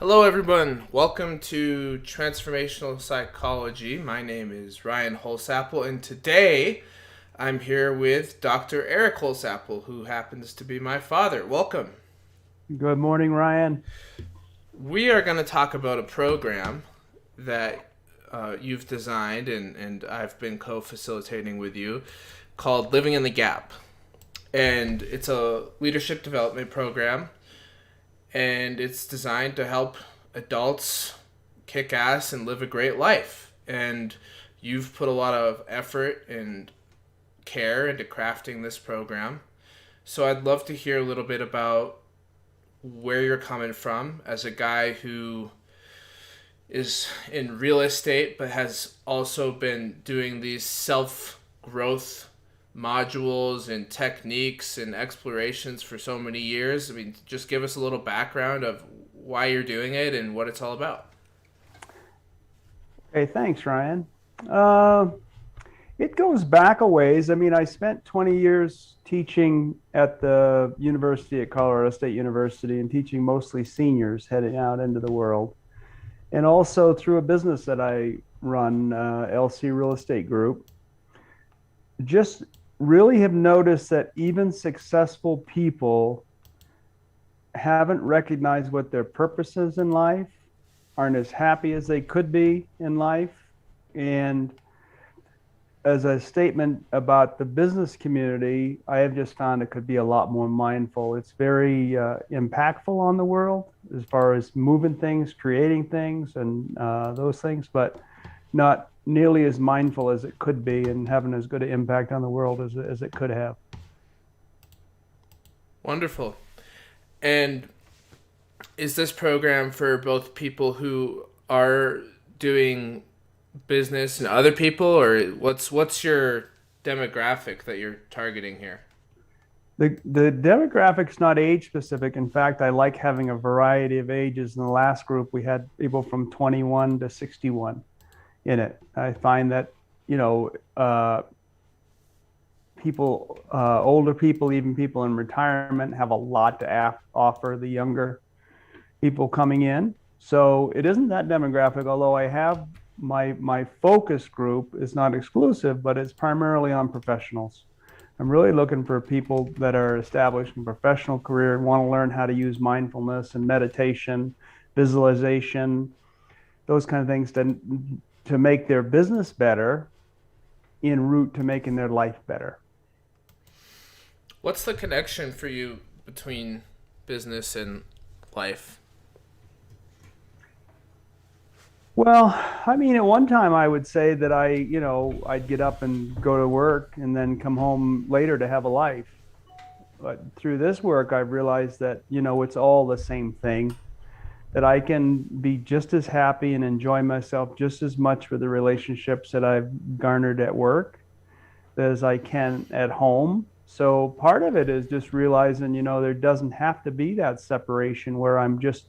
Hello, everyone. Welcome to Transformational Psychology. My name is Ryan Holsapple, and today I'm here with Dr. Eric Holsapple, who happens to be my father. Welcome. Good morning, Ryan. We are going to talk about a program that you've designed and I've been co facilitating with you called Living in the Gap. And it's a leadership development program, and it's designed to help adults kick ass and live a great life. And you've put a lot of effort and care into crafting this program. So I'd love to hear a little bit about where you're coming from as a guy who is in real estate but has also been doing these self growth modules and techniques and explorations for so many years. I mean, just give us a little background of why you're doing it and what it's all about. Hey, thanks, Ryan. Uh, it goes back a ways. I mean, I spent 20 years teaching at the University at Colorado State University and teaching mostly seniors heading out into the world. And also through a business that I run, LC Real Estate Group. Just really have noticed that even successful people haven't recognized what their purpose is in life, aren't as happy as they could be in life. And as a statement about the business community, I have just found it could be a lot more mindful. It's very impactful on the world as far as moving things, creating things, and those things, but not nearly as mindful as it could be and having as good an impact on the world as it could have. Wonderful. And is this program for both people who are doing business and other people, or what's your demographic that you're targeting here? The demographic's not age specific. In fact, I like having a variety of ages. In the last group, we had people from 21 to 61 in it. I find that, you know, people, older people, even people in retirement, have a lot to offer the younger people coming in. So it isn't that demographic, although I have my focus group is not exclusive, but it's primarily on professionals. I'm really looking for people that are established in professional career and want to learn how to use mindfulness and meditation, visualization, those kind of things to make their business better en route to making their life better. What's the connection for you between business and life? Well, I mean, at one time I would say that I'd get up and go to work and then come home later to have a life. But through this work, I've realized that, it's all the same thing, that I can be just as happy and enjoy myself just as much with the relationships that I've garnered at work as I can at home. So part of it is just realizing, there doesn't have to be that separation where I'm just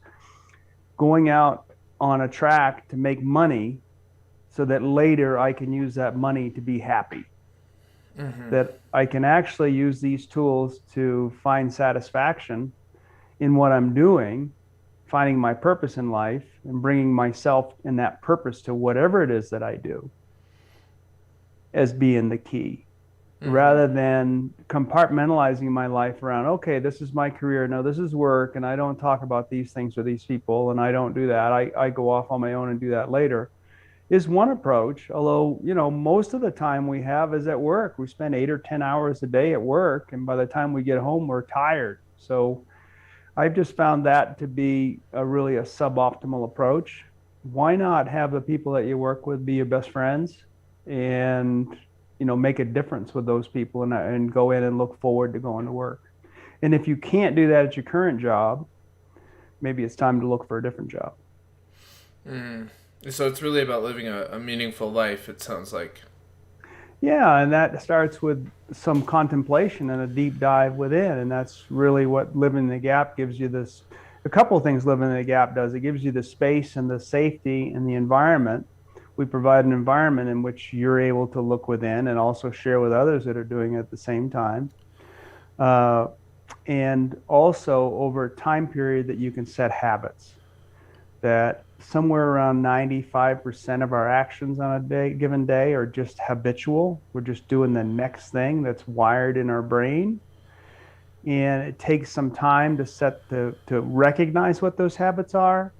going out on a track to make money so that later I can use that money to be happy. Mm-hmm. That I can actually use these tools to find satisfaction in what I'm doing, finding my purpose in life, and bringing myself and that purpose to whatever it is that I do as being the key. Mm-hmm. Rather than compartmentalizing my life around, okay, this is my career, no, this is work, and I don't talk about these things with these people, and I don't do that. I go off on my own and do that later, is one approach. Although, most of the time we have is at work. We spend 8 or 10 hours a day at work, and by the time we get home, we're tired. So I've just found that to be a suboptimal approach. Why not have the people that you work with be your best friends and make a difference with those people and go in and look forward to going to work. And if you can't do that at your current job, maybe it's time to look for a different job. Mm. So it's really about living a meaningful life, it sounds like. Yeah, and that starts with some contemplation and a deep dive within. And that's really what Living the Gap gives you this. A couple of things Living the Gap does. It gives you the space and the safety and the environment. We provide an environment in which you're able to look within and also share with others that are doing it at the same time. Uh, and also over a time period that you can set habits. that somewhere around 95% of our actions on a given day are just habitual. We're just doing the next thing that's wired in our brain. And it takes some time to recognize what those habits are,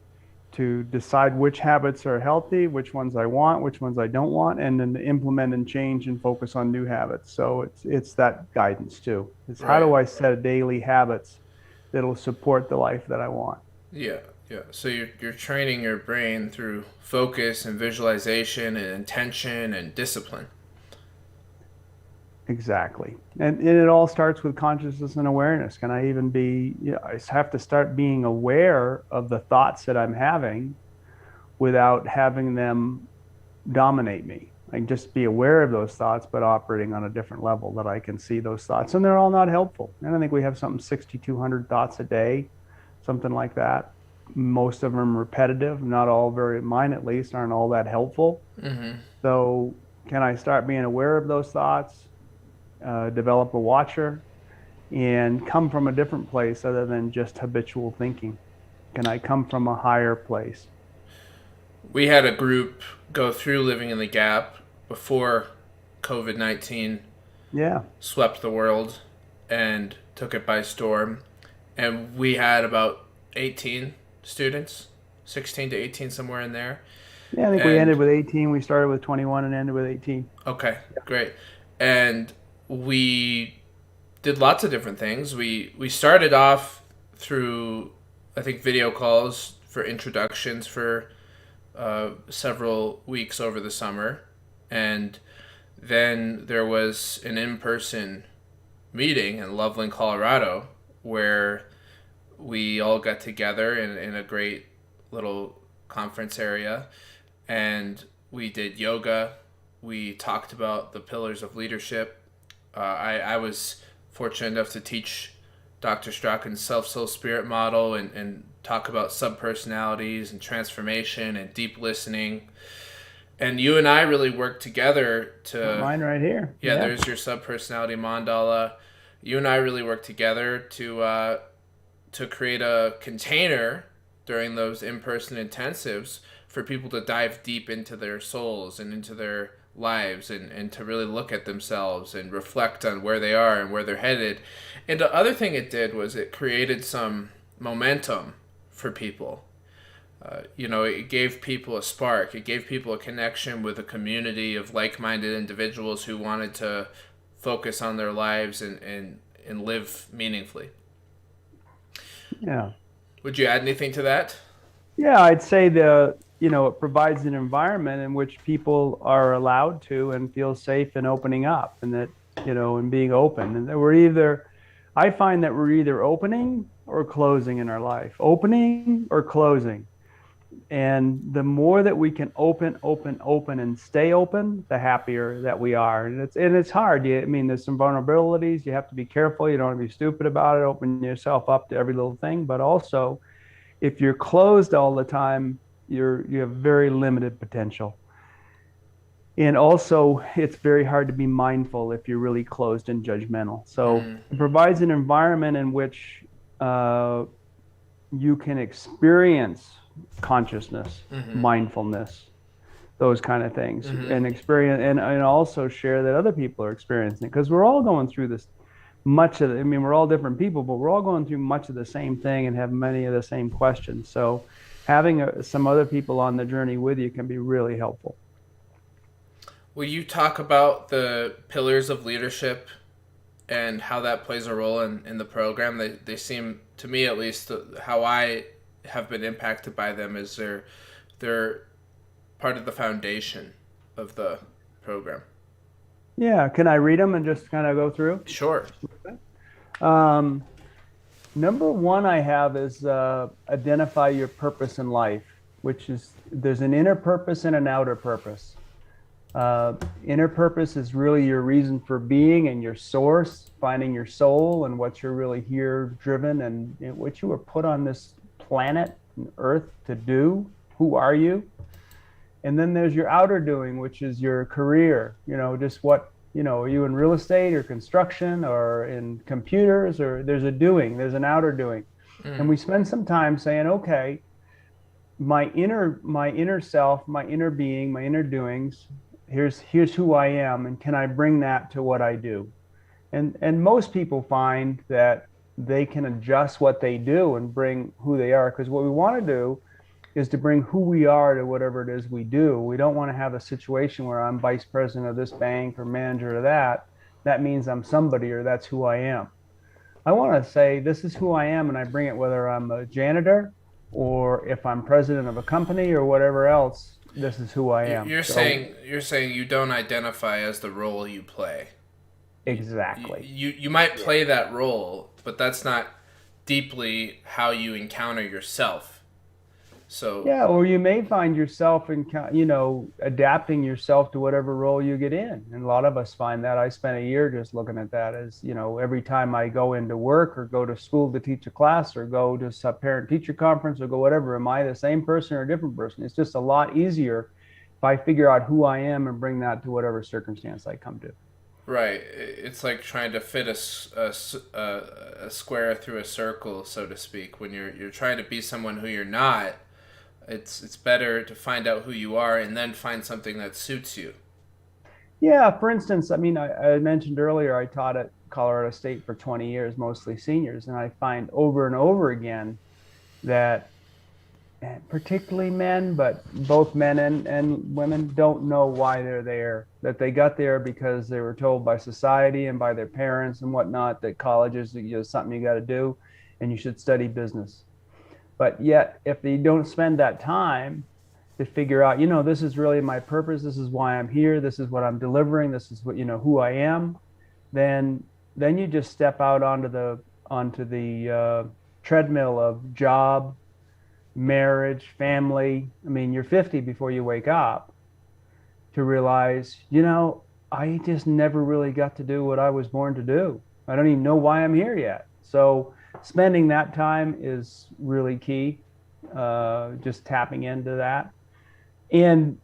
to decide which habits are healthy, which ones I want, which ones I don't want, and then to implement and change and focus on new habits. So it's that guidance too. It's how Right. do I set daily habits that'll support the life that I want. Yeah. Yeah. So you're training your brain through focus and visualization and intention and discipline. Exactly. And it all starts with consciousness and awareness. Can I even be, I have to start being aware of the thoughts that I'm having without having them dominate me. I can just be aware of those thoughts, but operating on a different level that I can see those thoughts. And they're all not helpful. And I think we have something 6,200 thoughts a day, something like that. Most of them repetitive, not all very, mine at least, aren't all that helpful. Mm-hmm. So can I start being aware of those thoughts, develop a watcher, and come from a different place other than just habitual thinking? Can I come from a higher place? We had a group go through Living in the Gap before COVID-19 Yeah. swept the world and took it by storm. And we had about 18 students, 16 to 18, somewhere in there. Yeah, I think we And ended with 18. We started with 21 and ended with 18. okay, great. And we did lots of different things. We started off through, I think, video calls for introductions for several weeks over the summer, and then there was an in-person meeting in Loveland, Colorado, where we all got together in a great little conference area, and we did yoga. We talked about the pillars of leadership. I was fortunate enough to teach Dr. Strachan's self-soul spirit model and talk about subpersonalities and transformation and deep listening. And you and I really worked together to... Mine right here. Yeah, there's your subpersonality mandala. You and I really worked together to create a container during those in-person intensives for people to dive deep into their souls and into their lives and to really look at themselves and reflect on where they are and where they're headed. And the other thing it did was it created some momentum for people. It gave people a spark. It gave people a connection with a community of like-minded individuals who wanted to focus on their lives and live meaningfully. Yeah. Would you add anything to that? Yeah, I'd say it provides an environment in which people are allowed to and feel safe in opening up, and that, and being open. And that I find that we're either opening or closing in our life, opening or closing. And the more that we can open and stay open, the happier that we are. And it's hard. There's some vulnerabilities. You have to be careful. You don't want to be stupid about it. Open yourself up to every little thing. But also, if you're closed all the time, you have very limited potential. And also, it's very hard to be mindful if you're really closed and judgmental. So it provides an environment in which you can experience consciousness, mindfulness, those kind of things, and experience and also share that other people are experiencing it, because we're all going through this. We're all different people, but we're all going through much of the same thing and have many of the same questions. So having some other people on the journey with you can be really helpful. Will you talk about the pillars of leadership and how that plays a role in the program? They seem, to me at least, how I have been impacted by them, is they're part of the foundation of the program. Yeah, can I read them and just kind of go through? Sure. Number one I have is identify your purpose in life, which is there's an inner purpose and an outer purpose. Inner purpose is really your reason for being and your source, finding your soul and what you're really here driven and what you were put on this planet and earth to do. Who are you? And then there's your outer doing, which is your career, just what, are you in real estate or construction or in computers, or there's a doing, there's an outer doing. And we spend some time saying, okay, my inner self, my inner being, my inner doings. Here's who I am, and can I bring that to what I do? And most people find that they can adjust what they do and bring who they are, because what we want to do is to bring who we are to whatever it is we do. We don't want to have a situation where I'm vice president of this bank or manager of that. That means I'm somebody, or that's who I am. I want to say this is who I am, and I bring it whether I'm a janitor or if I'm president of a company or whatever else. This is who I am. You're So saying you don't identify as the role you play. exactly. You might play that role, but that's not deeply how you encounter yourself. So Yeah, or you may find yourself in, adapting yourself to whatever role you get in. And a lot of us find that. I spent a year just looking at that as, every time I go into work or go to school to teach a class or go to a parent teacher conference or go whatever, am I the same person or a different person? It's just a lot easier if I figure out who I am and bring that to whatever circumstance I come to. right, it's like trying to fit a square through a circle, so to speak. When you're trying to be someone who you're not, it's better to find out who you are and then find something that suits you. Yeah, for instance, I mean, I mentioned earlier I taught at Colorado State for 20 years, mostly seniors, and I find over and over again that particularly men, but both men and women don't know why they're there. That they got there because they were told by society and by their parents and whatnot that college is, something you got to do and you should study business. But yet, if they don't spend that time to figure out, this is really my purpose, this is why I'm here, this is what I'm delivering, this is what, who I am, then you just step out onto the treadmill of job, marriage, family. I mean, you're 50 before you wake up to realize, I just never really got to do what I was born to do. I don't even know why I'm here yet. So spending that time is really key. Just tapping into that. And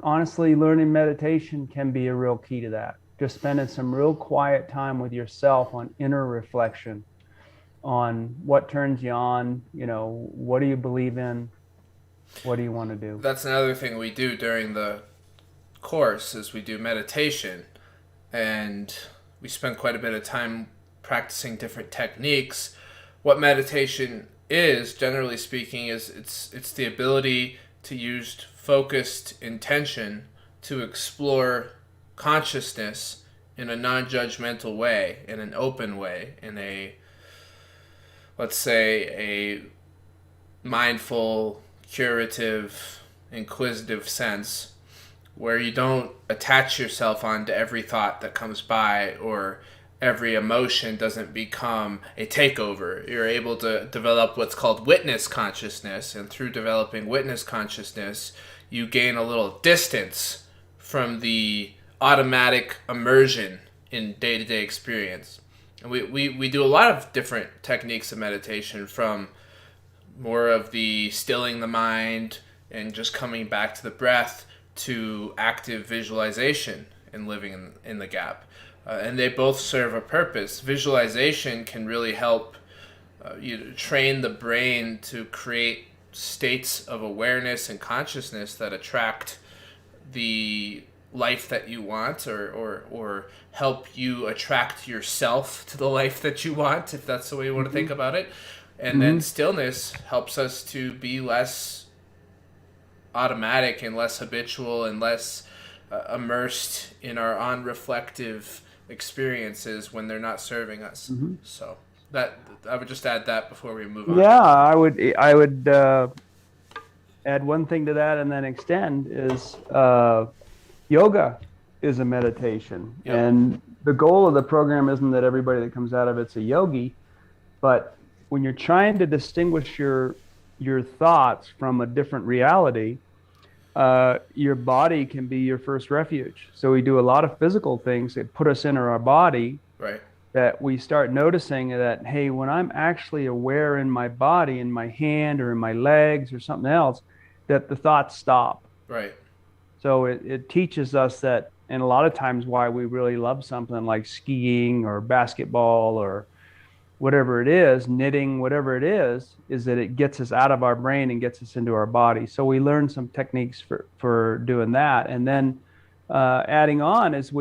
honestly, learning meditation can be a real key to that. Just spending some real quiet time with yourself on inner reflection on what turns you on, what do you believe in? What do you want to do? That's another thing we do during the course is we do meditation, and we spend quite a bit of time practicing different techniques. What meditation is, generally speaking, is it's the ability to use focused intention to explore consciousness in a non-judgmental way, in an open way, in a, let's say, a mindful, curative, inquisitive sense where you don't attach yourself onto every thought that comes by, or every emotion doesn't become a takeover. You're able to develop what's called witness consciousness, and through developing witness consciousness, you gain a little distance from the automatic immersion in day-to-day experience. And we do a lot of different techniques of meditation, from more of the stilling the mind and just coming back to the breath to active visualization and living in the gap. And they both serve a purpose. Visualization can really help you train the brain to create states of awareness and consciousness that attract the life that you want, or help you attract yourself to the life that you want, if that's the way you want to think about it. And then stillness helps us to be less automatic and less habitual and less immersed in our unreflective experiences when they're not serving us. So that I would just add that before we move on. Yeah, I would add one thing to that and then extend is yoga is a meditation. Yep. And the goal of the program isn't that everybody that comes out of it's a yogi, but when you're trying to distinguish your thoughts from a different reality, your body can be your first refuge. So we do a lot of physical things that put us into our body. Right. That we start noticing that, hey, when I'm actually aware in my body, in my hand or in my legs or something else, that the thoughts stop. Right. So it teaches us that, and a lot of times why we really love something like skiing or basketball or whatever it is, knitting, whatever it is that it gets us out of our brain and gets us into our body. So we learn some techniques for doing that. And then adding on is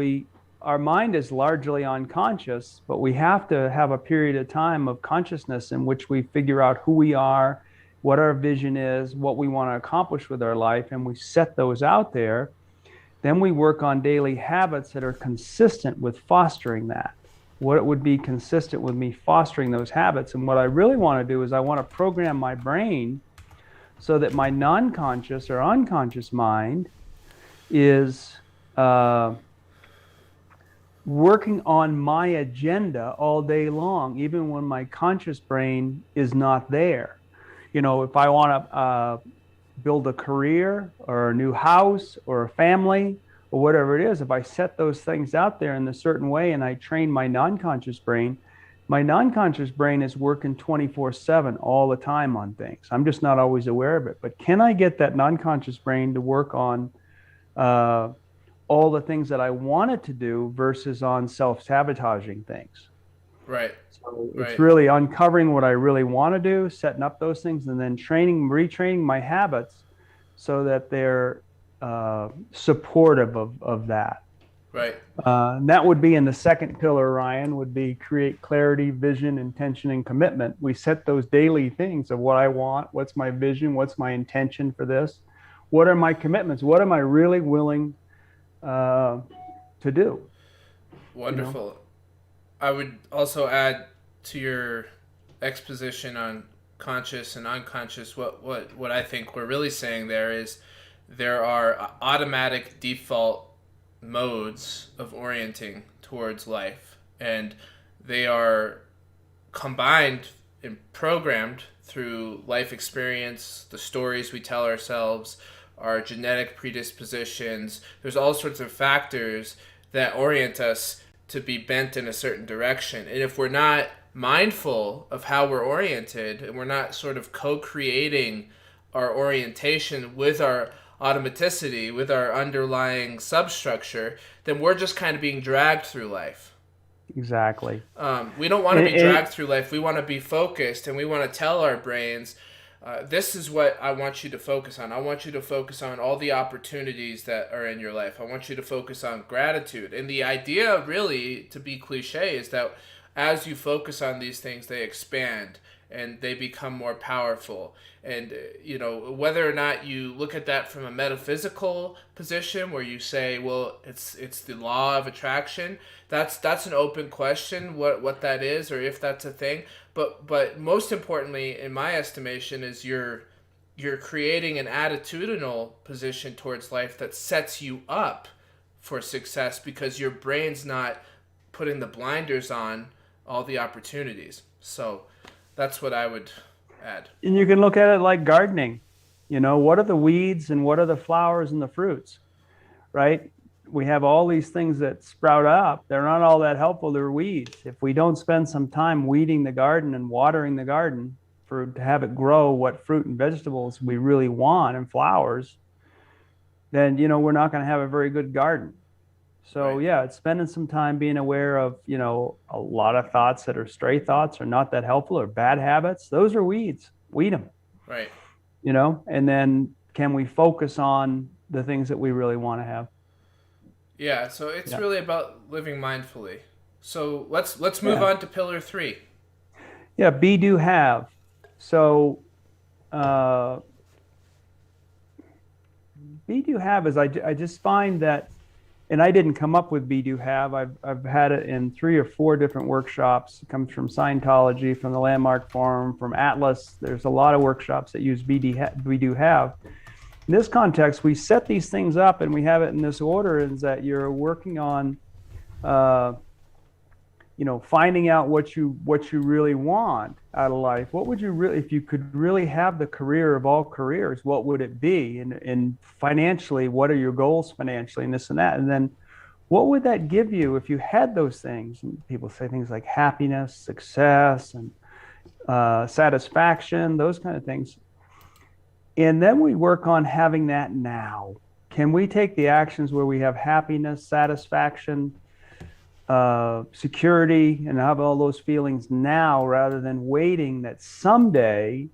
our mind is largely unconscious, but we have to have a period of time of consciousness in which we figure out who we are, what our vision is, what we want to accomplish with our life, and we set those out there. Then we work on daily habits that are consistent with fostering that. What it would be consistent with me fostering those habits. And what I really want to do is I want to program my brain so that my non-conscious or unconscious mind is working on my agenda all day long, even when my conscious brain is not there. If I want to build a career or a new house or a family or whatever it is, if I set those things out there in a certain way and I train my non-conscious brain is working 24/7 all the time on things. I'm just not always aware of it. But can I get that non-conscious brain to work on all the things that I want it to do versus on self-sabotaging things? Right. So it's really uncovering what I really want to do, setting up those things, and then retraining my habits so that they're supportive of that. Right. And that would be in the second pillar, Ryan, would be create clarity, vision, intention, and commitment. We set those daily things of what I want, what's my vision, what's my intention for this, what are my commitments, what am I really willing to do. Wonderful. I would also add to your exposition on conscious and unconscious, what I think we're really saying there is there are automatic default modes of orienting towards life, and they are combined and programmed through life experience, the stories we tell ourselves, our genetic predispositions. There's all sorts of factors that orient us to be bent in a certain direction. And if we're not mindful of how we're oriented, and we're not sort of co-creating our orientation with our automaticity, with our underlying substructure, then we're just kind of being dragged through life. Exactly. We don't want to be dragged through life. We want to be focused, and we want to tell our brains, this is what I want you to focus on. I want you to focus on all the opportunities that are in your life. I want you to focus on gratitude. And the idea, really, to be cliche, is that as you focus on these things, they expand and they become more powerful. And, whether or not you look at that from a metaphysical position where you say, well, it's the law of attraction, that's an open question, what that is, or if that's a thing. But most importantly, in my estimation, is you're creating an attitudinal position towards life that sets you up for success because your brain's not putting the blinders on all the opportunities. So that's what I would add. And you can look at it like gardening. What are the weeds and what are the flowers and the fruits, right? We have all these things that sprout up. They're not all that helpful. They're weeds. If we don't spend some time weeding the garden and watering the garden to have it grow what fruit and vegetables we really want and flowers, then, we're not going to have a very good garden. So Right. yeah, it's spending some time being aware of, a lot of thoughts that are stray thoughts or not that helpful or bad habits. Those are weeds. Weed them. Right. And then can we focus on the things that we really want to have? Yeah, so it's really about living mindfully. So let's move on to pillar 3. Yeah, be, do, have. So be, do, have is I just find that, and I didn't come up with be, do, have. I've had it in 3 or 4 different workshops. It comes from Scientology, from the Landmark Forum, from Atlas. There's a lot of workshops that use be, do, have. In this context, we set these things up and we have it in this order, is that you're working on, finding out what you really want out of life. What would you really, if you could really have the career of all careers, what would it be? And financially, what are your goals financially, and this and that? And then what would that give you if you had those things? And people say things like happiness, success, and satisfaction, those kind of things. And then we work on having that now. Can we take the actions where we have happiness, satisfaction, security and have all those feelings now rather than waiting that someday,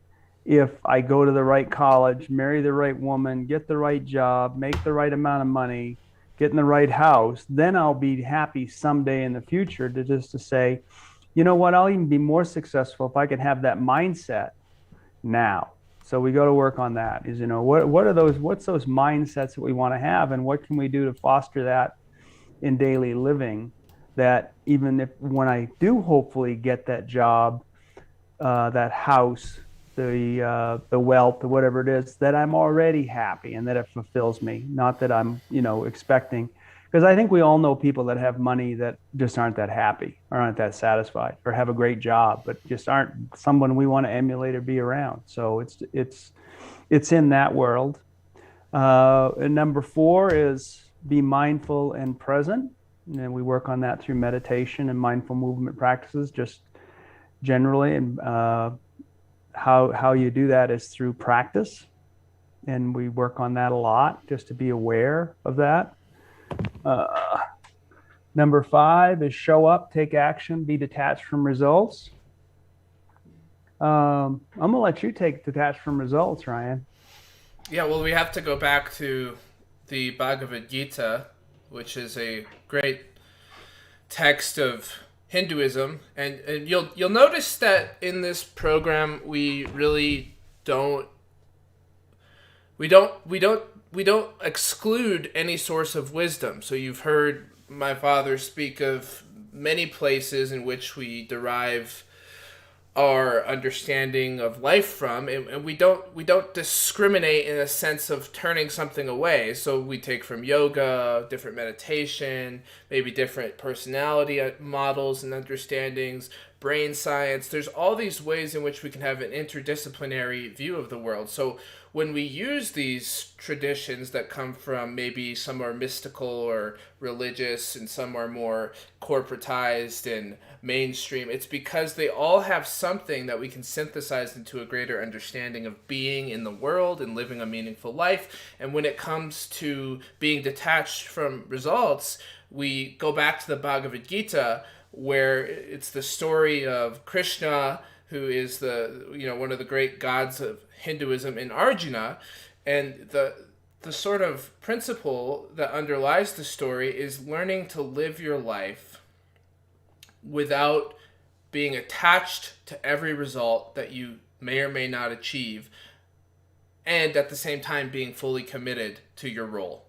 if I go to the right college, marry the right woman, get the right job, make the right amount of money, get in the right house, then I'll be happy someday in the future to say, you know what, I'll even be more successful if I can have that mindset now. So we go to work on that is, what's those mindsets that we want to have, and what can we do to foster that in daily living, that even if when I do hopefully get that job, that house, the wealth, or whatever it is, that I'm already happy and that it fulfills me. Not that I'm expecting, because I think we all know people that have money that just aren't that happy or aren't that satisfied, or have a great job but just aren't someone we want to emulate or be around. So it's in that world. And number 4 is be mindful and present. And we work on that through meditation and mindful movement practices, just generally. And how you do that is through practice. And we work on that a lot, just to be aware of that. Number 5 is show up, take action, be detached from results. I'm going to let you take detached from results, Ryan. Yeah, well, we have to go back to the Bhagavad Gita, which is a great text of Hinduism, and you'll notice that in this program we really don't exclude any source of wisdom. So you've heard my father speak of many places in which we derive our understanding of life from, and we don't discriminate in a sense of turning something away. So we take from yoga, different meditation, maybe different personality models and understandings, brain science. There's all these ways in which we can have an interdisciplinary view of the world. So when we use these traditions that come from, maybe some are mystical or religious and some are more corporatized and mainstream, it's because they all have something that we can synthesize into a greater understanding of being in the world and living a meaningful life. And when it comes to being detached from results, we go back to the Bhagavad Gita, where it's the story of Krishna, who is one of the great gods of Hinduism, in Arjuna, and the sort of principle that underlies the story is learning to live your life without being attached to every result that you may or may not achieve, and at the same time being fully committed to your role.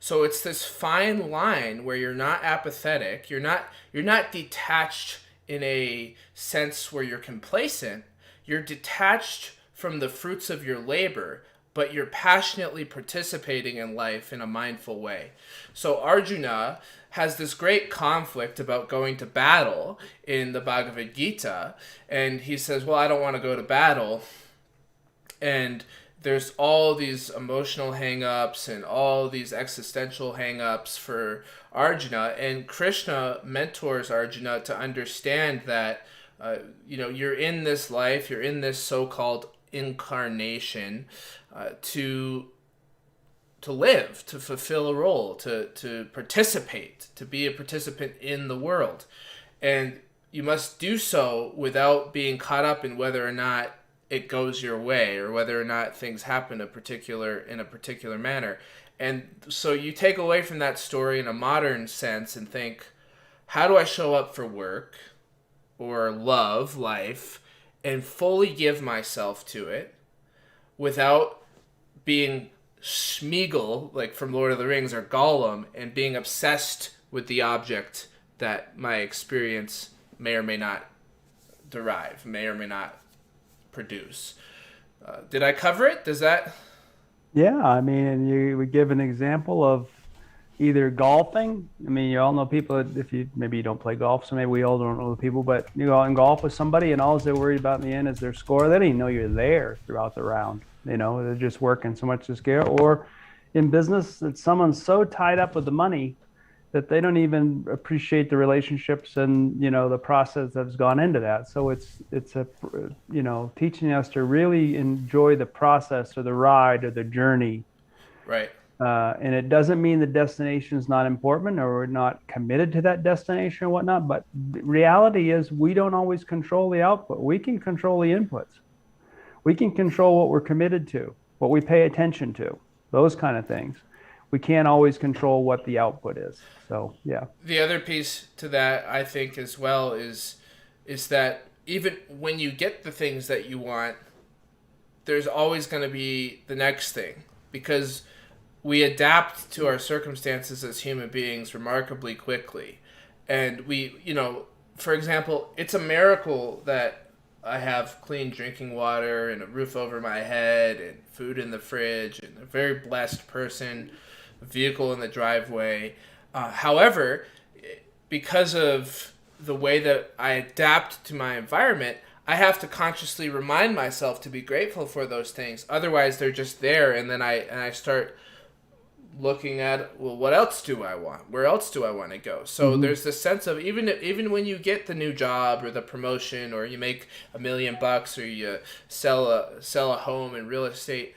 So it's this fine line where you're not apathetic, you're not detached in a sense where you're complacent, you're detached from the fruits of your labor, but you're passionately participating in life in a mindful way. So Arjuna has this great conflict about going to battle in the Bhagavad Gita, and he says, well, I don't want to go to battle. And there's all these emotional hang-ups and all these existential hang-ups for Arjuna, and Krishna mentors Arjuna to understand that you're in this life, you're in this so-called incarnation to live, to fulfill a role, to participate, to be a participant in the world. And you must do so without being caught up in whether or not it goes your way or whether or not things happen in a particular manner. And so you take away from that story in a modern sense and think, how do I show up for work or love life and fully give myself to it without being Smeagol, like from Lord of the Rings, or Gollum, and being obsessed with the object that my experience may or may not derive, may or may not produce. Did I cover it? Does that... Yeah, I mean, and you would give an example of either golfing. I mean, you all know people, if you maybe you don't play golf, so maybe we all don't know the people, but you go and golf with somebody and all they're worried about in the end is their score. They don't even know you're there throughout the round. They're just working so much to scare. Or in business, that someone's so tied up with the money that they don't even appreciate the relationships and the process that's gone into that. So it's a teaching us to really enjoy the process or the ride or the journey, right, And it doesn't mean the destination is not important or we're not committed to that destination or whatnot. But the reality is we don't always control the output. We can control the inputs. We can control what we're committed to, what we pay attention to, those kind of things. We can't always control what the output is. So, yeah. The other piece to that, I think, as well, is that even when you get the things that you want, there's always going to be the next thing, because we adapt to our circumstances as human beings remarkably quickly. And for example, it's a miracle that I have clean drinking water and a roof over my head and food in the fridge and a very blessed person, a vehicle in the driveway. However, because of the way that I adapt to my environment, I have to consciously remind myself to be grateful for those things. Otherwise, they're just there, and then I start looking at, well, what else do I want? Where else do I want to go? So there's this sense of even when you get the new job or the promotion, or you make $1 million, or you sell a home in real estate,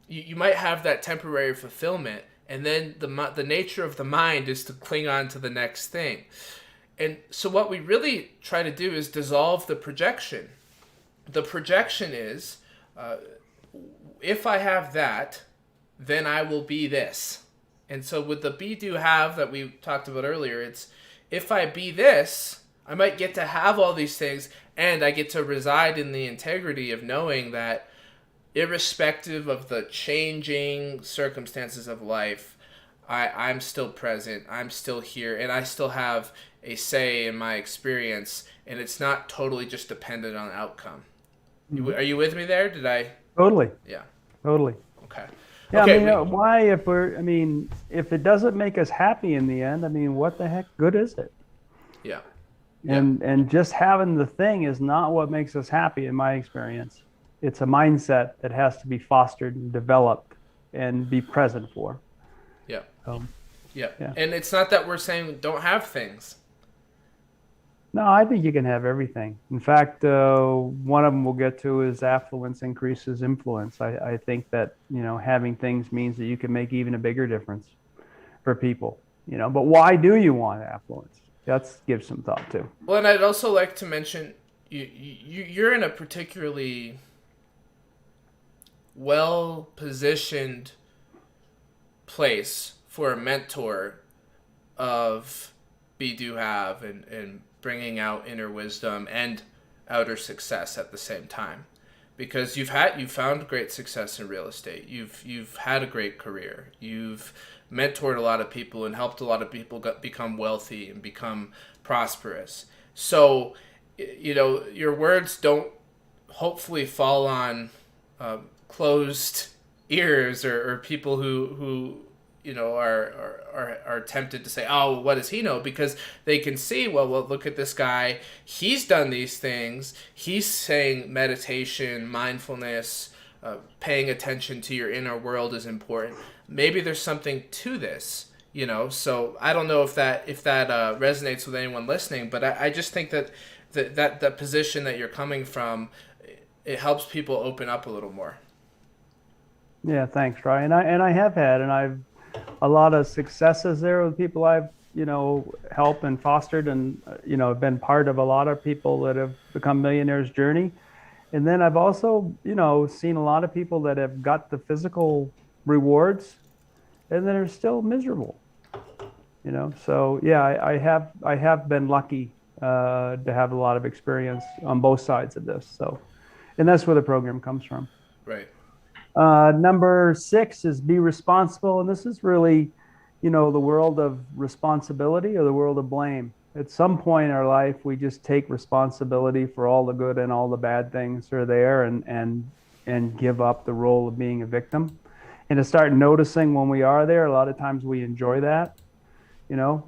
you might have that temporary fulfillment, and then the nature of the mind is to cling on to the next thing. And so what we really try to do is dissolve the projection. The projection is, if I have that, then I will be this. And so with the be, do, have that we talked about earlier, it's, if I be this, I might get to have all these things, and I get to reside in the integrity of knowing that irrespective of the changing circumstances of life, I'm still present, I'm still here, and I still have a say in my experience, and it's not totally just dependent on outcome. Are you with me there? Did I? Totally. Yeah. Totally. Okay. Yeah, Okay, why, if it doesn't make us happy in the end, what the heck good is it? Yeah. And just having the thing is not what makes us happy, in my experience. It's a mindset that has to be fostered and developed and be present for. Yeah. Yeah. And it's not that we're saying don't have things. No, I think you can have everything. In fact, one of them we'll get to is affluence increases influence. I think that, having things means that you can make even a bigger difference for people, but why do you want affluence? Let's give some thought to. Well, and I'd also like to mention, you're in a particularly well-positioned place for a mentor of be, do, have, and bringing out inner wisdom and outer success at the same time, because you've found great success in real estate. You've had a great career. You've mentored a lot of people and helped a lot of people become wealthy and become prosperous. So, your words don't hopefully fall on closed ears or people who are tempted to say, oh, what does he know? Because they can see, well, look at this guy. He's done these things. He's saying meditation, mindfulness, paying attention to your inner world is important. Maybe there's something to this, So I don't know if that resonates with anyone listening, but I just think that that position that you're coming from, it helps people open up a little more. Yeah, thanks, Troy. And I have had, and I've a lot of successes there with people I've, helped and fostered, and, been part of a lot of people that have become millionaires' journey. And then I've also, seen a lot of people that have got the physical rewards and then are still miserable, So yeah, I have been lucky to have a lot of experience on both sides of this. So, and that's where the program comes from. Right. Number 6 is be responsible. And this is really, the world of responsibility or the world of blame. At some point in our life, we just take responsibility for all the good and all the bad things that are there and give up the role of being a victim. And to start noticing when we are there, a lot of times we enjoy that,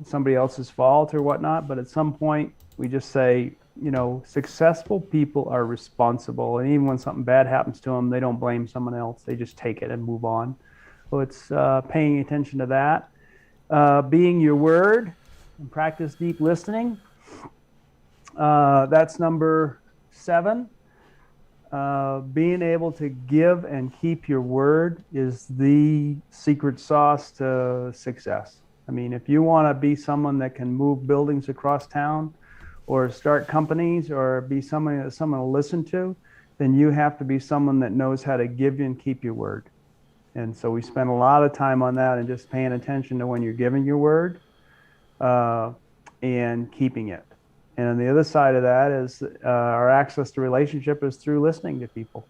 somebody else's fault or whatnot. But at some point, we just say, successful people are responsible. And even when something bad happens to them, they don't blame someone else. They just take it and move on. So it's paying attention to that. Being your word and practice deep listening. That's number 7. being able to give and keep your word is the secret sauce to success. I mean, if you want to be someone that can move buildings across town or start companies or be someone to listen to, then you have to be someone that knows how to give and keep your word. And so we spend a lot of time on that and just paying attention to when you're giving your word uh, and keeping it. And on the other side of that is our access to relationship is through listening to people.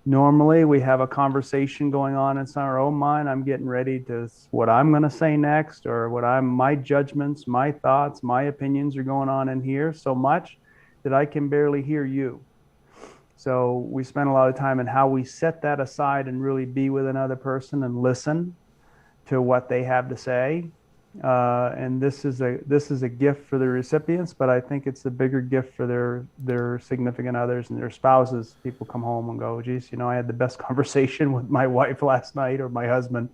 Normally, we have a conversation going on inside our own mind. I'm getting ready to what I'm going to say next, or my judgments, my thoughts, my opinions are going on in here so much that I can barely hear you. So we spend a lot of time in how we set that aside and really be with another person and listen to what they have to say. And this is a gift for the recipients, but I think it's a bigger gift for their significant others and their spouses. People come home and go, geez, I had the best conversation with my wife last night, or my husband,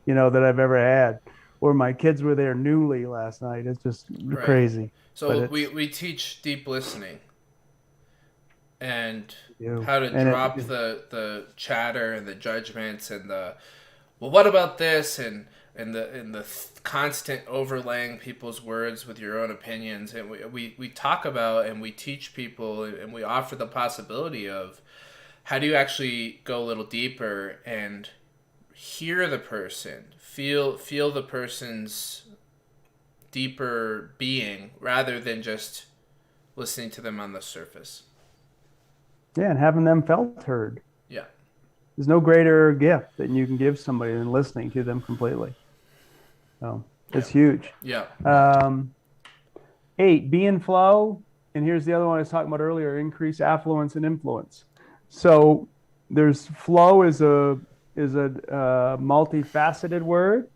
that I've ever had, or my kids were there newly last night. It's just Right. crazy. So we teach deep listening and how to And drop the chatter and the judgments and the, well, what about this, and the constant overlaying people's words with your own opinions. And we talk about and we teach people and we offer the possibility of how do you actually go a little deeper and hear the person, feel the person's deeper being rather than just listening to them on the surface. Yeah, and having them felt heard. Yeah. There's no greater gift that you can give somebody than listening to them completely. So it's huge. Yeah. 8, be in flow. And here's the other one I was talking about earlier: increase affluence and influence. So there's flow is a multifaceted word.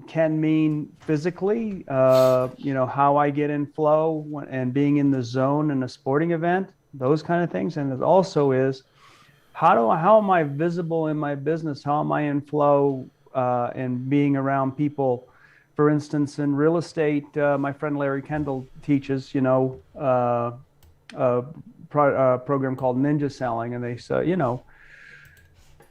Can mean physically, how I get in flow and being in the zone in a sporting event, those kind of things. And it also is how am I visible in my business? How am I in flow and being around people? For instance, in real estate, my friend Larry Kendall teaches, a program called Ninja Selling, and they say,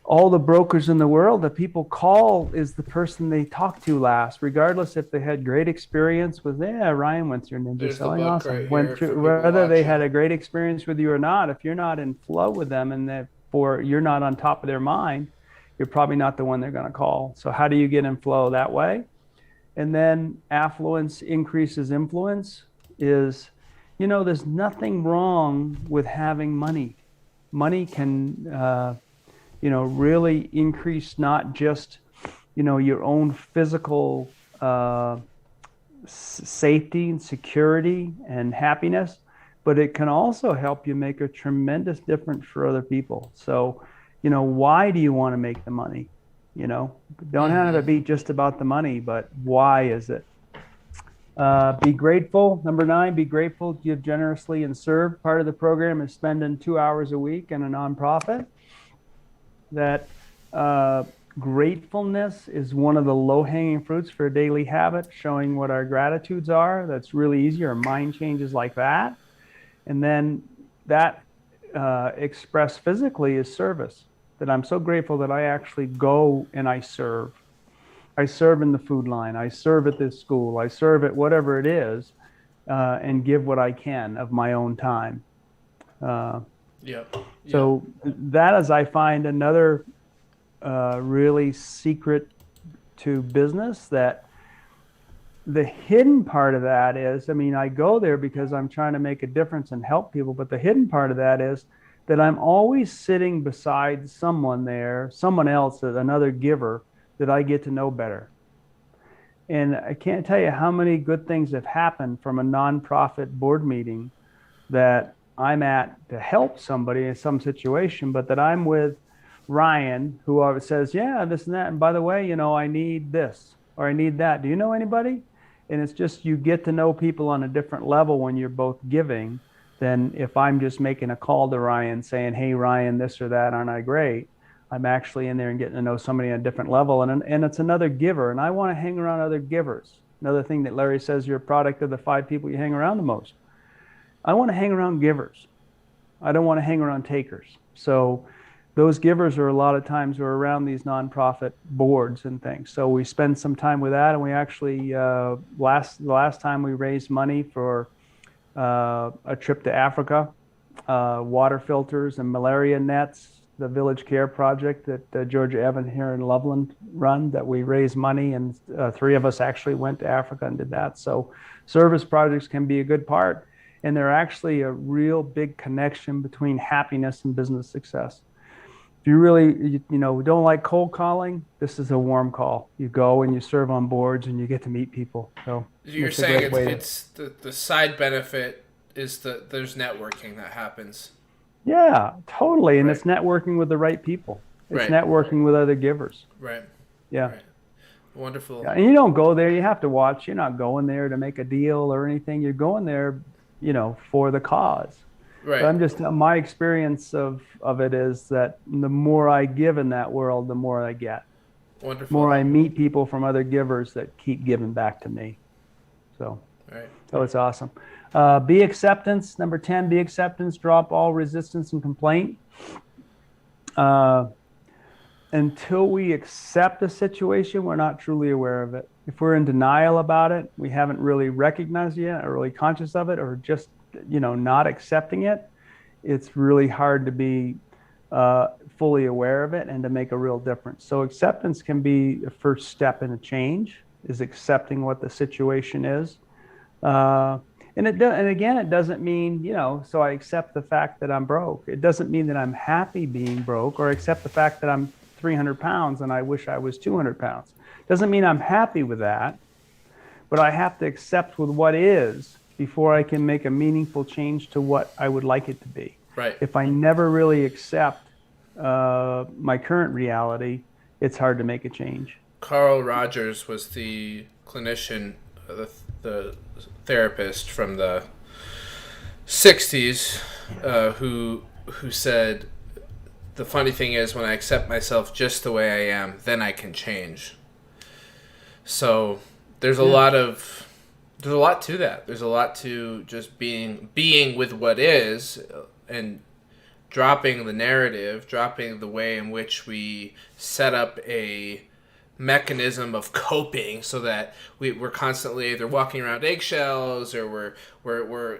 all the brokers in the world that people call is the person they talk to last, regardless if they had great experience with, Ryan went through Ninja Selling, awesome. Whether they had a great experience with you or not, if you're not in flow with them and therefore you're not on top of their mind, you're probably not the one they're going to call. So how do you get in flow that way? And then affluence increases influence is, there's nothing wrong with having money. Money can, really increase not just, your own physical safety and security and happiness, but it can also help you make a tremendous difference for other people. So, why do you want to make the money? Don't have it be just about the money, but why is it? Be grateful. Number 9, be grateful, give generously, and serve. Part of the program is spending 2 hours a week in a nonprofit. That gratefulness is one of the low-hanging fruits for a daily habit, showing what our gratitudes are. That's really easy. Our mind changes like that. And then that expressed physically is service, that I'm so grateful that I actually go and I serve. I serve in the food line. I serve at this school. I serve at whatever it is and give what I can of my own time. So that is, I find, another really secret to business, that the hidden part of that is, I go there because I'm trying to make a difference and help people, but the hidden part of that is that I'm always sitting beside someone else, another giver that I get to know better. And I can't tell you how many good things have happened from a nonprofit board meeting that I'm at to help somebody in some situation, but that I'm with Ryan, who always says, yeah, this and that. And by the way, I need this or I need that. Do you know anybody? And it's just, you get to know people on a different level when you're both giving than if I'm just making a call to Ryan saying, hey, Ryan, this or that, aren't I great? I'm actually in there and getting to know somebody on a different level. And it's another giver. And I want to hang around other givers. Another thing that Larry says, you're a product of the 5 people you hang around the most. I want to hang around givers. I don't want to hang around takers. So those givers are a lot of times are around these nonprofit boards and things. So we spend some time with that, and we actually the last time we raised money for a trip to Africa, water filters and malaria nets, the Village Care Project that Georgia Evan here in Loveland run, that we raised money, and 3 of us actually went to Africa and did that. So service projects can be a good part, and they're actually a real big connection between happiness and business success. If you really, don't like cold calling, this is a warm call. You go and you serve on boards and you get to meet people. So You're saying it's the side benefit is that there's networking that happens. Yeah, totally. And Right. it's networking with the right people. It's Right. networking with other givers. Right. Yeah. Right. Wonderful. Yeah. And you don't go there. You have to watch. You're not going there to make a deal or anything. You're going there, for the cause. Right. But I'm just, my experience of it is that the more I give in that world, the more I get. Wonderful. The more I meet people from other givers that keep giving back to me. So it's awesome. Be acceptance. Number 10, be acceptance. Drop all resistance and complaint. Until we accept a situation, we're not truly aware of it. If we're in denial about it, we haven't really recognized it yet, or really conscious of it, or just not accepting it, it's really hard to be fully aware of it and to make a real difference. So acceptance can be the first step in a change, is accepting what the situation is. And again, it doesn't mean, so I accept the fact that I'm broke. It doesn't mean that I'm happy being broke, or accept the fact that I'm 300 pounds and I wish I was 200 pounds. Doesn't mean I'm happy with that, but I have to accept with what is before I can make a meaningful change to what I would like it to be. Right. If I never really accept my current reality, it's hard to make a change. Carl Rogers was the clinician, the therapist from the 60s, who said, the funny thing is, when I accept myself just the way I am, then I can change. So there's a lot to that. There's a lot to just being with what is, and dropping the narrative, dropping the way in which we set up a mechanism of coping, so that we're constantly either walking around eggshells, or we're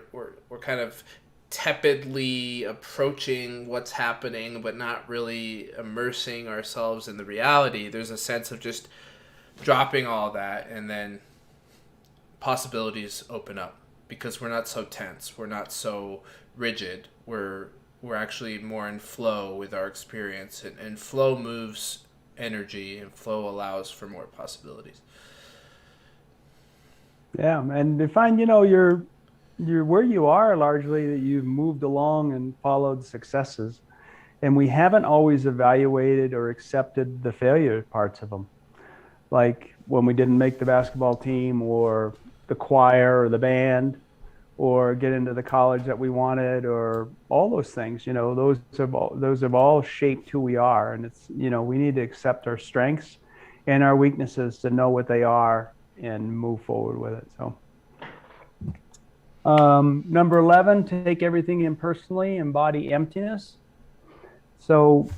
kind of tepidly approaching what's happening, but not really immersing ourselves in the reality. There's a sense of just dropping all that, and then possibilities open up, because we're not so tense, we're not so rigid, we're actually more in flow with our experience, and flow moves energy, and flow allows for more possibilities. Yeah, and you find, you're where you are largely, that you've moved along and followed successes, and we haven't always evaluated or accepted the failure parts of them, like when we didn't make the basketball team, or the choir, or the band, or get into the college that we wanted, or all those things. Those have all shaped who we are, and it's, we need to accept our strengths and our weaknesses to know what they are and move forward with it. So number 11, take everything impersonally, embody emptiness. So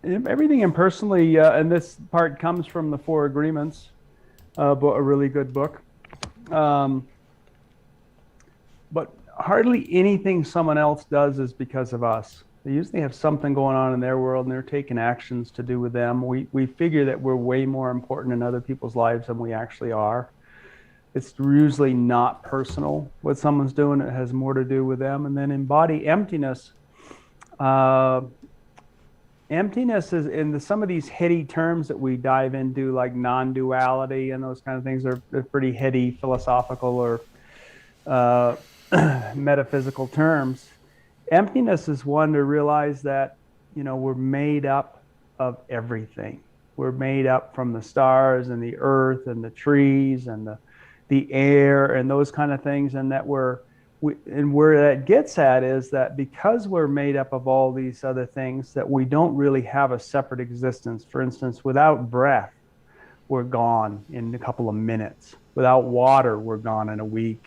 everything impersonally, and this part comes from the Four Agreements, a really good book. But hardly anything someone else does is because of us. They usually have something going on in their world, and they're taking actions to do with them. We figure that we're way more important in other people's lives than we actually are. It's usually not personal what someone's doing. It has more to do with them. And then embody emptiness. Emptiness is in some of these heady terms that we dive into, like non-duality and those kind of things. They're pretty heady, philosophical, or metaphysical terms. Emptiness is one to realize that, we're made up of everything. We're made up from the stars and the earth and the trees and the air and those kind of things, and that and where that gets at is that because we're made up of all these other things, that we don't really have a separate existence. For instance, without breath, we're gone in a couple of minutes. Without water, we're gone in a week.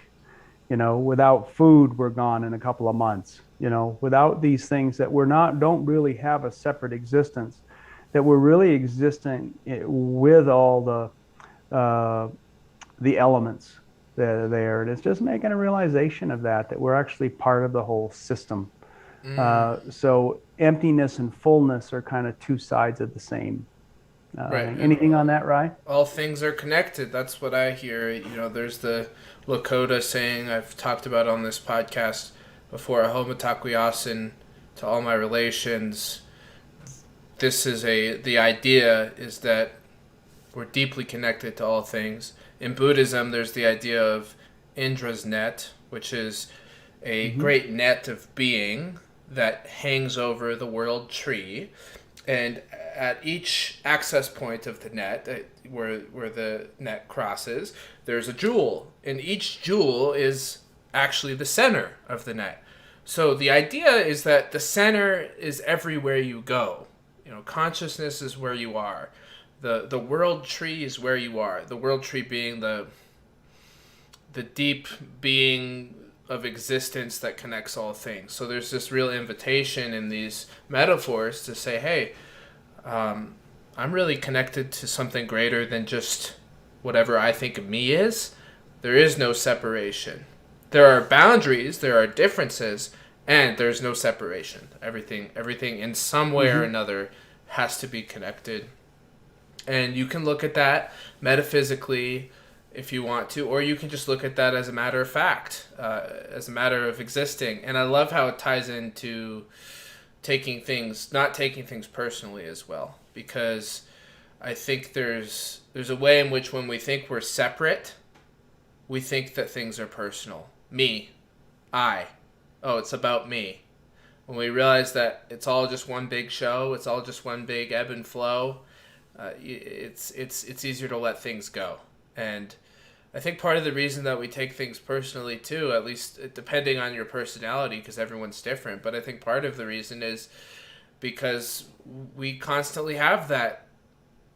Without food, we're gone in a couple of months. Without these things that don't really have a separate existence, that we're really existing with all the elements that are there. And it's just making a realization of that we're actually part of the whole system. So emptiness and fullness are kind of two sides of the same. Right. Anything on that, Ryan? All things are connected. That's what I hear. There's the Lakota saying I've talked about on this podcast before, Ahoma Takuyasin, to all my relations. The idea is that we're deeply connected to all things. In Buddhism, there's the idea of Indra's net, which is a great net of being that hangs over the world tree. And at each access point of the net, where the net crosses, there's a jewel. And each jewel is actually the center of the net. So the idea is that the center is everywhere you go. Consciousness is where you are. The world tree is where you are. The world tree being the deep being of existence that connects all things. So there's this real invitation in these metaphors to say, hey, I'm really connected to something greater than just whatever I think of me is. There is no separation. There are boundaries, there are differences, and there's no separation. Everything in some way or another has to be connected. And you can look at that metaphysically if you want to, or you can just look at that as a matter of fact, as a matter of existing. And I love how it ties into not taking things personally as well, because I think there's a way in which when we think we're separate, we think that things are personal. Me, it's about me. When we realize that it's all just one big show, it's all just one big ebb and flow, it's easier to let things go. And I think part of the reason that we take things personally too, at least depending on your personality, because everyone's different, but I think part of the reason is because we constantly have that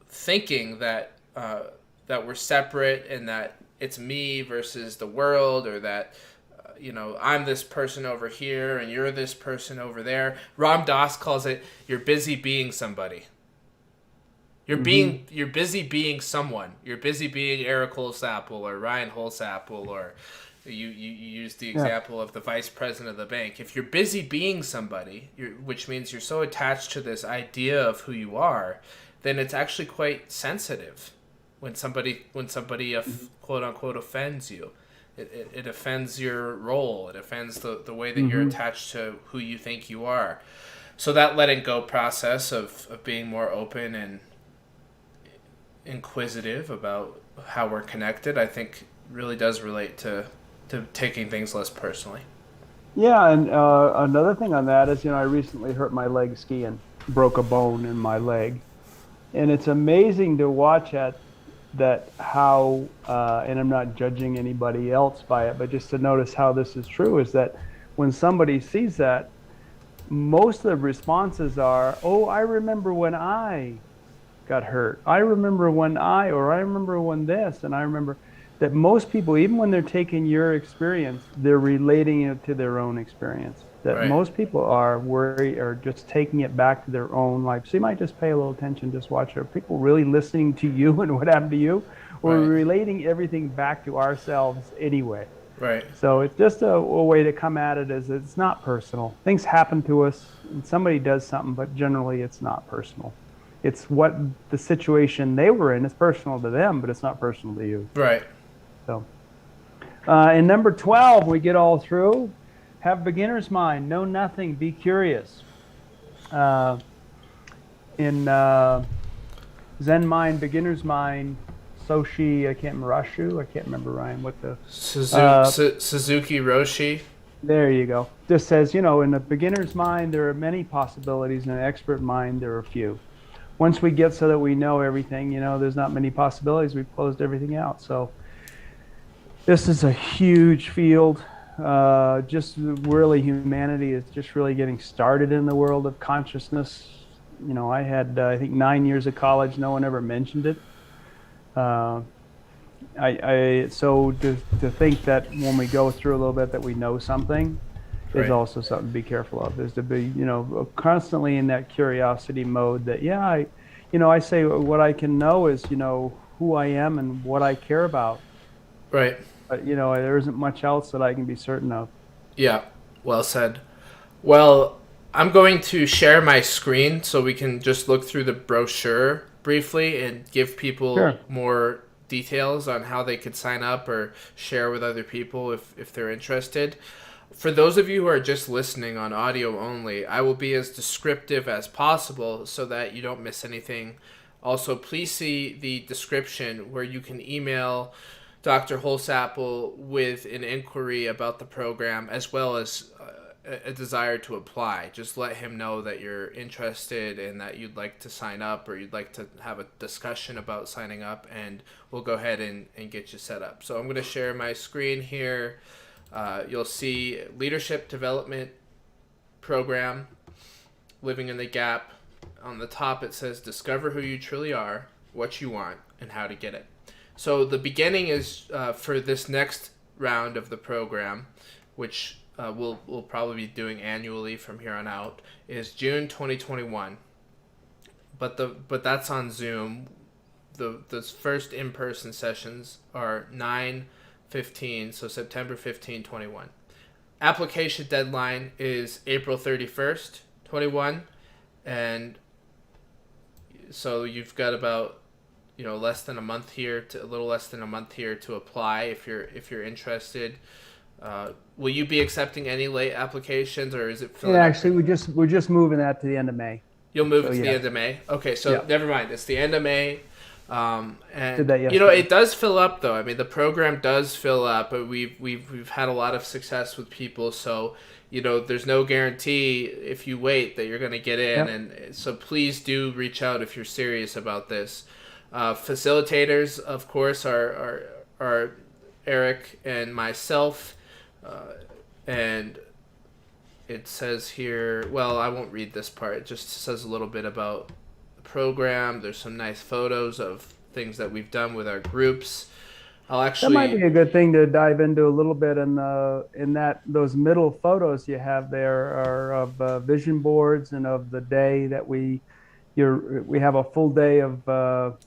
thinking that we're separate and that it's me versus the world, or that I'm this person over here and you're this person over there. Ram Dass calls it, you're busy being somebody. You're busy being someone. You're busy being Eric Holsapple or Ryan Holsapple, or you used the example of the vice president of the bank. If you're busy being somebody, which means you're so attached to this idea of who you are, then it's actually quite sensitive when somebody quote unquote offends you. It offends your role. It offends the way that you're attached to who you think you are. So that letting go process of being more open and inquisitive about how we're connected, I think really does relate to taking things less personally. Yeah, and another thing on that is, I recently hurt my leg skiing, broke a bone in my leg. And it's amazing to watch how, and I'm not judging anybody else by it, but just to notice how this is true, is that when somebody sees that, most of the responses are, oh, I remember when I got hurt. I remember when I remember when this, and I remember that most people, even when they're taking your experience, they're relating it to their own experience. That Right. Most people are worried or just taking it back to their own life. So you might just pay a little attention, just watch. Are people really listening to you and what happened to you? Or Right. relating everything back to ourselves anyway? Right. So it's just a way to come at it as it's not personal. Things happen to us and somebody does something, but generally it's not personal. It's what the situation they were in is personal to them, but it's not personal to you. Right. So, in number 12, we get all through. Have beginner's mind, know nothing, be curious. In Zen mind, beginner's mind, Soshi, I can't remember, Ryan, what the... Suzuki Roshi. There you go. This says, in a beginner's mind, there are many possibilities. In an expert mind, there are few. Once we get so that we know everything, there's not many possibilities. We've closed everything out. So this is a huge field. Just really humanity is just really getting started in the world of consciousness. I had, I think, 9 years of college. No one ever mentioned it. So to think that when we go through a little bit that we know something is Right. also something to be careful of. Is to be, constantly in that curiosity mode that, yeah, I say what I can know is, who I am and what I care about. Right. But, there isn't much else that I can be certain of. Yeah. Well said. Well, I'm going to share my screen so we can just look through the brochure briefly and give people Sure. more details on how they could sign up or share with other people if they're interested. For those of you who are just listening on audio only, I will be as descriptive as possible so that you don't miss anything. Also, please see the description where you can email Dr. Holsapple with an inquiry about the program as well as a desire to apply. Just let him know that you're interested and that you'd like to sign up or you'd like to have a discussion about signing up, and we'll go ahead and get you set up. So I'm going to share my screen here. You'll see Leadership Development Program, Living in the Gap. On the top it says Discover who you truly are, what you want, and how to get it. So the beginning is for this next round of the program, which we'll probably be doing annually from here on out, is June 2021. But that's on Zoom. The first in-person sessions are 9/15, so September 15, 21. Application deadline is April 31st, 21, and so you've got about less than a month here to a little less than a month here to apply if you're interested. Will you be accepting any late applications, or is it filling Yeah, up? actually, we're just moving that to the end of May. You'll move So it to the yeah, end of May. Okay, so yeah, never mind. It's the end of May. did And that yesterday. it does fill up though. I mean, the program does fill up, but we've had a lot of success with people. So there's no guarantee if you wait that you're going to get in. Yep. And so please do reach out if you're serious about this. Facilitators, of course, are Eric and myself, and it says here. Well, I won't read this part. It just says a little bit about program. There's some nice photos of things that we've done with our groups. I'll That might be actually, a good thing to dive into a little bit in that those middle photos you have there are of vision boards and of the day that we have a full day of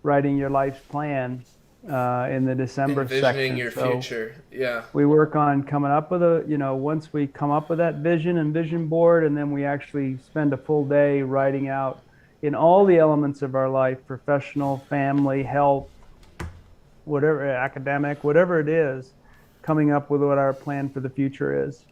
writing your life's plan in the December envisioning section. your So future. Yeah. we work on coming up with once we come up with that vision and vision board, and then we actually spend a full day writing out in all the elements of our life, professional, family, health, whatever, academic, whatever it is, coming up with what our plan for the future is.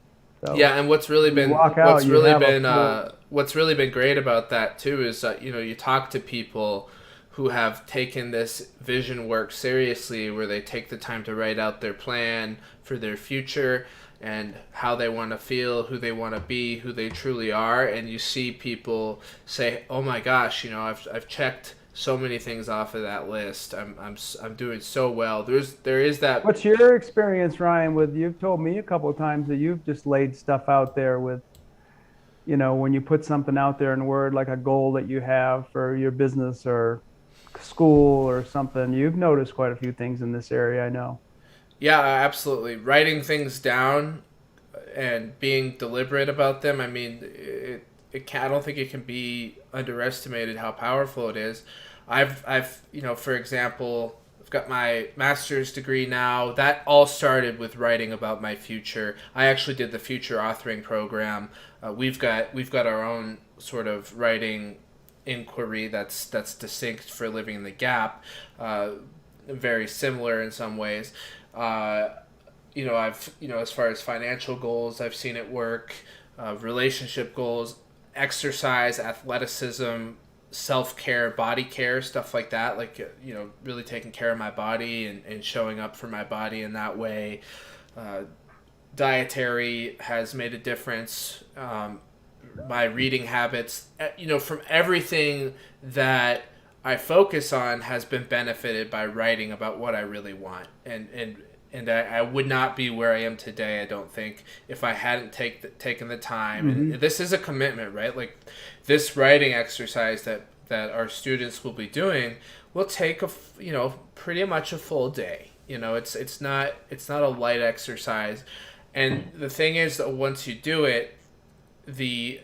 So Yeah, and what's really when you been walk out, what's you really have a been full, what's really been great about that too is that you talk to people who have taken this vision work seriously, where they take the time to write out their plan for their future and how they want to feel, who they want to be, who they truly are, and you see people say, "Oh my gosh, I've checked so many things off of that list. I'm doing so well." There is that. What's your experience, Ryan, with, you've told me a couple of times that you've just laid stuff out there with, when you put something out there in Word, like a goal that you have for your business or school or something, you've noticed quite a few things in this area, I know. Yeah, absolutely. Writing things down and being deliberate about them. I mean, I don't think it can be underestimated how powerful it is. For example, I've got my master's degree now. That all started with writing about my future. I actually did the future authoring program. We've got our own sort of writing inquiry that's distinct for living in the gap. Very similar in some ways. Uh, as far as financial goals, I've seen it work. Relationship goals, exercise, athleticism, self care, body care, stuff like that. Like, really taking care of my body and showing up for my body in that way. Uh, Dietary has made a difference. My reading habits, from everything that I focus on has been benefited by writing about what I really want, and I would not be where I am today, I don't think, if I hadn't taken the time. Hmm. And this is a commitment, right? Like, this writing exercise that our students will be doing will take pretty much a full day. It's not a light exercise, and the thing is that once you do it, the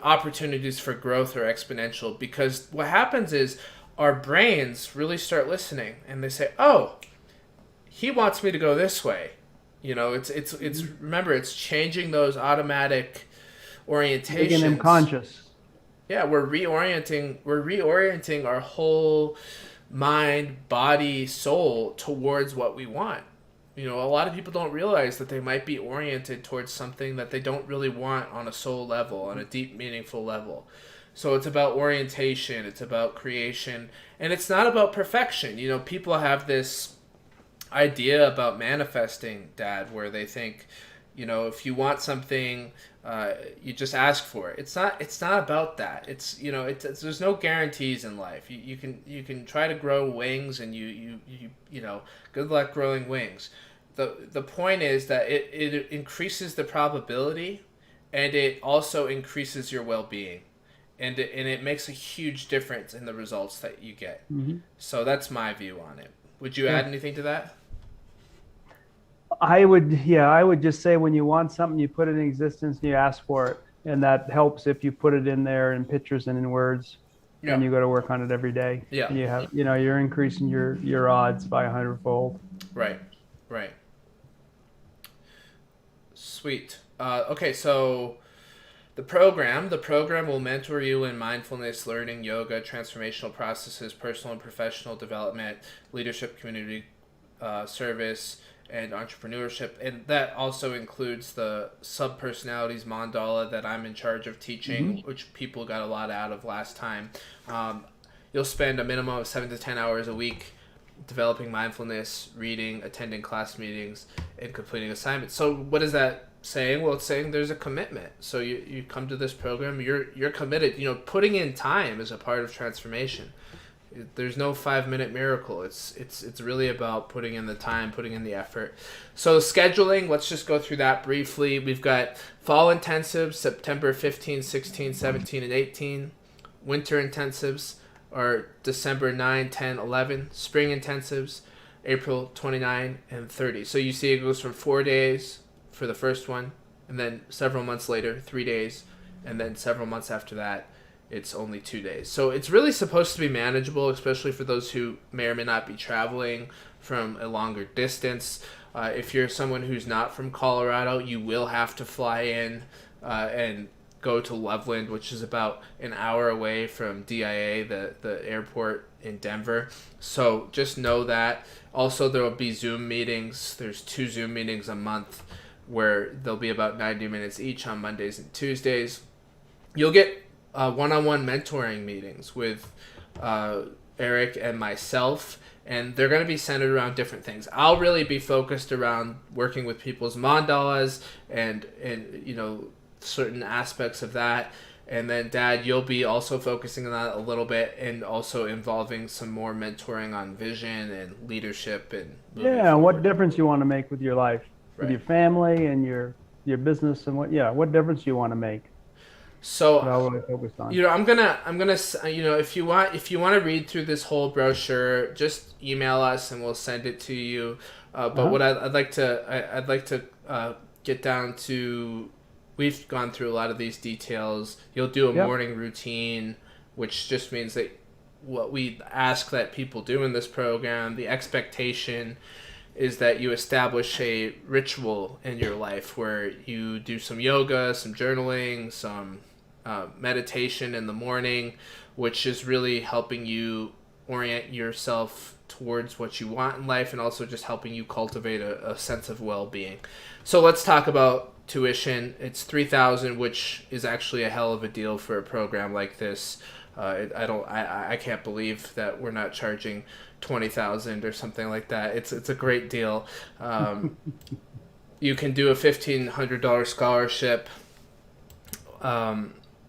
opportunities for growth are exponential, because what happens is our brains really start listening, and they say, "Oh, he wants me to go this way." It's remember, it's changing those automatic orientations. Making them conscious. Yeah, we're reorienting our whole mind, body, soul towards what we want. A lot of people don't realize that they might be oriented towards something that they don't really want on a soul level, on a deep, meaningful level. So it's about orientation, it's about creation, and it's not about perfection. People have this idea about manifesting, Dad, where they think, if you want something, you just ask for it. It's not about that. There's no guarantees in life. You can try to grow wings, and you good luck growing wings. The point is that it increases the probability, and it also increases your well-being, and it makes a huge difference in the results that you get. Mm-hmm. So that's my view on it. Would you add anything to that? I would just say, when you want something, you put it in existence and you ask for it. And that helps if you put it in there in pictures and in words, and you go to work on it every day. Yeah. And you have, you're increasing your odds by 100-fold. Right. Sweet. Okay, so the program will mentor you in mindfulness, learning, yoga, transformational processes, personal and professional development, leadership, community service, and entrepreneurship. And that also includes the sub-personalities mandala that I'm in charge of teaching, which people got a lot out of last time. You'll spend a minimum of 7 to 10 hours a week developing mindfulness, reading, attending class meetings, and completing assignments. So what is that saying? Well, it's saying there's a commitment. So you come to this program, you're committed. Putting in time is a part of transformation. There's no 5-minute miracle. It's really about putting in the time, putting in the effort. So scheduling, let's just go through that briefly. We've got fall intensives, September 15, 16, 17, and 18. Winter intensives are December 9, 10, 11. Spring intensives, April 29 and 30. So you see it goes from 4 days for the first one, and then several months later, 3 days, and then several months after that, it's only 2 days. So it's really supposed to be manageable, especially for those who may or may not be traveling from a longer distance. If you're someone who's not from Colorado, you will have to fly in and go to Loveland, which is about an hour away from DIA, the airport in Denver. So just know that. Also, there will be Zoom meetings. There's 2 Zoom meetings a month where they'll be about 90 minutes each on Mondays and Tuesdays. You'll get one-on-one mentoring meetings with Eric and myself, and they're going to be centered around different things. I'll really be focused around working with people's mandalas and certain aspects of that. And then, Dad, you'll be also focusing on that a little bit, and also involving some more mentoring on vision and leadership and what difference you want to make with your life, with your family and your business, and what difference you want to make. So I'm really focused on. I'm gonna if you want to read through this whole brochure, just email us and we'll send it to you. But what I'd like to get down to, we've gone through a lot of these details. You'll do a morning routine, which just means that what we ask that people do in this program, the expectation is that you establish a ritual in your life where you do some yoga, some journaling, some meditation in the morning, which is really helping you orient yourself towards what you want in life, and also just helping you cultivate a sense of well-being. So let's talk about tuition. It's $3,000, which is actually a hell of a deal for a program like this. I can't believe that we're not charging $20,000 or something like that. It's a great deal. You can do a $1,500 scholarship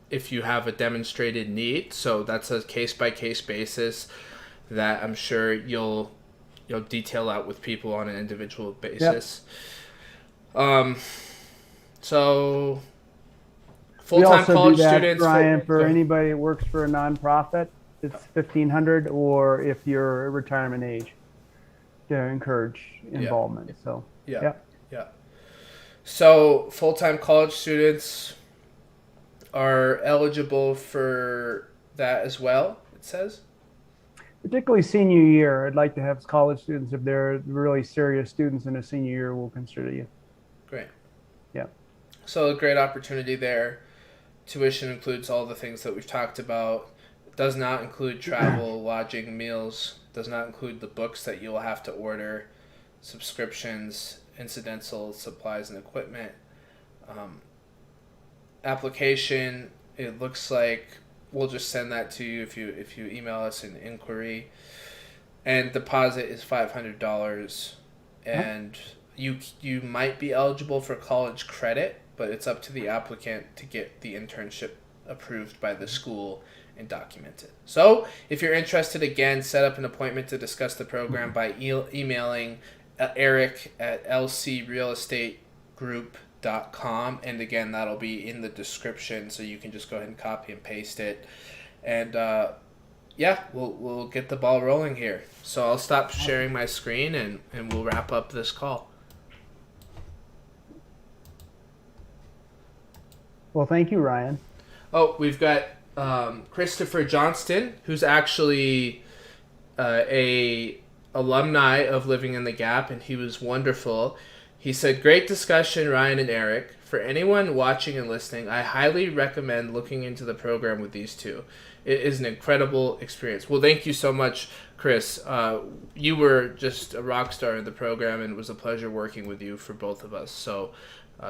if you have a demonstrated need. So that's a case-by-case basis that I'm sure you'll detail out with people on an individual basis. So full-time college students. Brian, for anybody that works for a nonprofit, it's $1,500, or if you're retirement age, to encourage involvement. So yeah. So full-time college students are eligible for that as well, it says? Particularly senior year, I'd like to have college students, if they're really serious students in a senior year, will consider you. Great. Yeah. So a great opportunity there. Tuition includes all the things that we've talked about. It does not include travel, lodging, meals. It does not include the books that you'll have to order, subscriptions, incidental supplies and equipment. Application, it looks like we'll just send that to you if you email us an inquiry. And deposit is $500, and you might be eligible for college credit, but it's up to the applicant to get the internship approved by the school and documented. So if you're interested, again, set up an appointment to discuss the program by emailing Eric at lcrealestategroup.com, and again, that'll be in the description, so you can just go ahead and copy and paste it. And we'll get the ball rolling here. So I'll stop sharing my screen, and we'll wrap up this call. Well, thank you, Ryan. Oh, we've got Christopher Johnston, who's actually a alumni of Living in the Gap, and he was wonderful. He said, "Great discussion, Ryan and Eric. For anyone watching and listening, I highly recommend looking into the program with these two. It is an incredible experience." Well, thank you so much, Chris. You were just a rock star in the program, and it was a pleasure working with you for both of us. So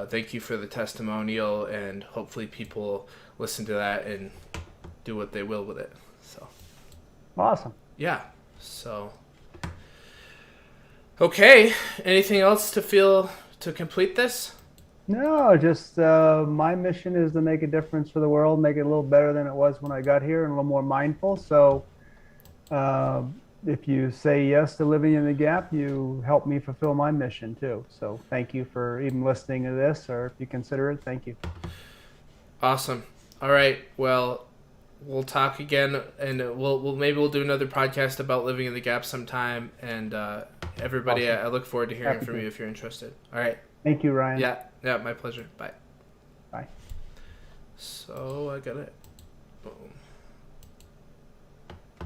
thank you for the testimonial, and hopefully people listen to that and do what they will with it. So Awesome. Yeah. So okay. Anything else to complete this? No, just my mission is to make a difference for the world, make it a little better than it was when I got here, and a little more mindful. So if you say yes to Living in the Gap, you help me fulfill my mission too. So thank you for even listening to this, or if you consider it, thank you. Awesome. All right. Well, we'll talk again, and maybe we'll do another podcast about Living in the Gap sometime. And everybody, awesome. I look forward to hearing from you if you're interested. All right. Thank you, Ryan. Yeah, my pleasure. Bye. Bye. So I got it. Boom.